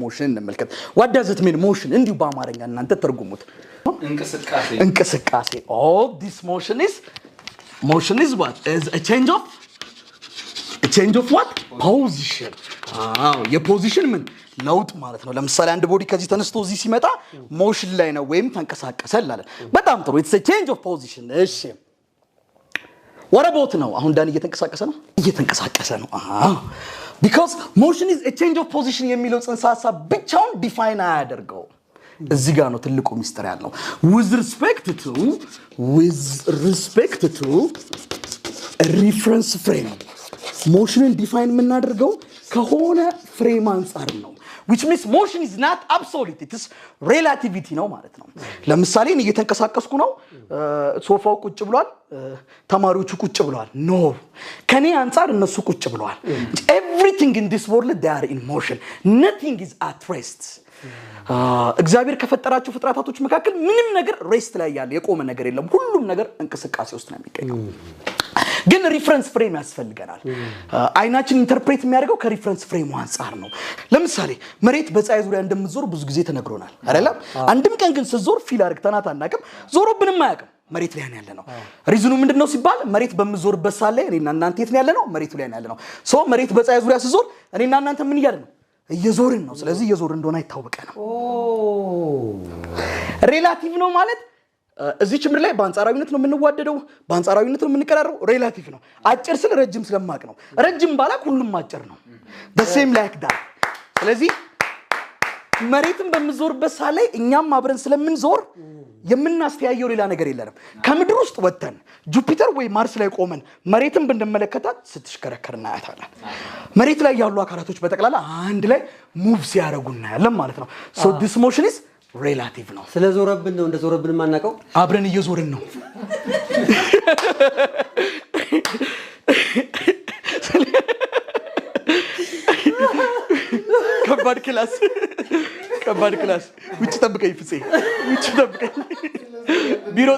motion እንመልከት what does it mean motion እንዲሁ በአማርኛ እናንተ ተርጉሙት እንቅስቃሴ all this motion is what is a change of what position የፖዚሽን ምን ለውጥ ማለት ነው ለምሳሌ አንድ ቦዲ ከዚህ ተነስቶ እዚህ ሲመጣ ሞሽን ላይ ነው ወይም ተንቀሳቀሰ አይደል በጣም ጥሩ it's a change of position እሺ what about ነው አሁን ዳን እየተንቀሳቀሰ ነው because motion is a change of position የሚለው ጽንሰ ሐሳብ ብቻውን ዲፋይን አያደርገው እዚህ ጋር ነው ትልቁ ሚስጥር ያለው with respect to a reference frame motion ዲፋይን የምናደርገው ከሆነ ፍሬም አንፃር ነው which means motion is not absolute it is relativity ነው ማለት ነው ለምሳሌ እኔ እየተንቀሳቀስኩ ነው ሶፋው ቁጭ ብሏል ተማሪዎቹ ቁጭ ብለዋል no ከኔ አንፃር እነሱ ቁጭ ብለዋል everything in this world they are in motion nothing is at rest እግዚአብሔር ከፈጠራቸው ፍጥረታቶች መካከል ምንም ነገር ሬስት ላይ ያለ የቆመ ነገር የለም ሁሉም ነገር እንቅስቃሴ ውስጥ ነው የሚገኘው ግን ሪፈረንስ ፍሬም ያስፈልገናል አይናችን ኢንተርፕሬት የሚያደርገው ከሪፈረንስ ፍሬም አንፃር ነው ለምሳሌ መሬት በፀሐይ ዙሪያ እንደምትዞር ብዙ ጊዜ ተነግሮናል አይደለም አንድም ቀን ግን ስትዞር ፊል አድርገናት አናውቅም ዞሮብንም አያውቅም መሬት ላይ ያለ ነው ሪዝኑ ምንድነው ሲባል መሬት በምትዞርበት ሳለ እኔና እናንተ የት ነው ያለ ነው መሬቱ ላይ ያለ ነው ሶ መሬት በፀሐይ ዙሪያ ስትዞር እኔና እናንተ ምን እያለ ነው እየዞርን ነው ስለዚህ እየዞርን እንደሆነ አይታወቀንም ሪላቲቭ ነው ማለት እዚህ ችምር ላይ በአንጻራዊነት ነው የምንዋደደው በአንጻራዊነት ነው የምንቀራረው ሪላቲቭ ነው አጭር ስለ ረጅም ስለማቅ ነው ረጅም ባላክ ሁሉም አጭር ነው the same like that ስለዚህ መሬትን በመዞርበት ሳለ እኛም አብረን ስለምንዞር የምናስተያየው ሌላ ነገር የለንም ከምድር ውስጥ ወጥተን ጁፒተር ወይ ማርስ ላይ ቆመን መሬትን ብንመለከታት ስትሽከረከር እናያታለን መሬት ላይ ያሉ አካላቶች በተቀላላ አንድ ላይ ሙቭ ሲያደርጉና ያለን ማለት ነው so this motion is relative ነው ስለዞረብን ነው እንደዞረብን ማናቀው አብረን እየዞርን ነው ከባድ ክላስ ውጭ ጠብቀኝ ፍፄ ውጭ ጠብቀኝ ቢሮ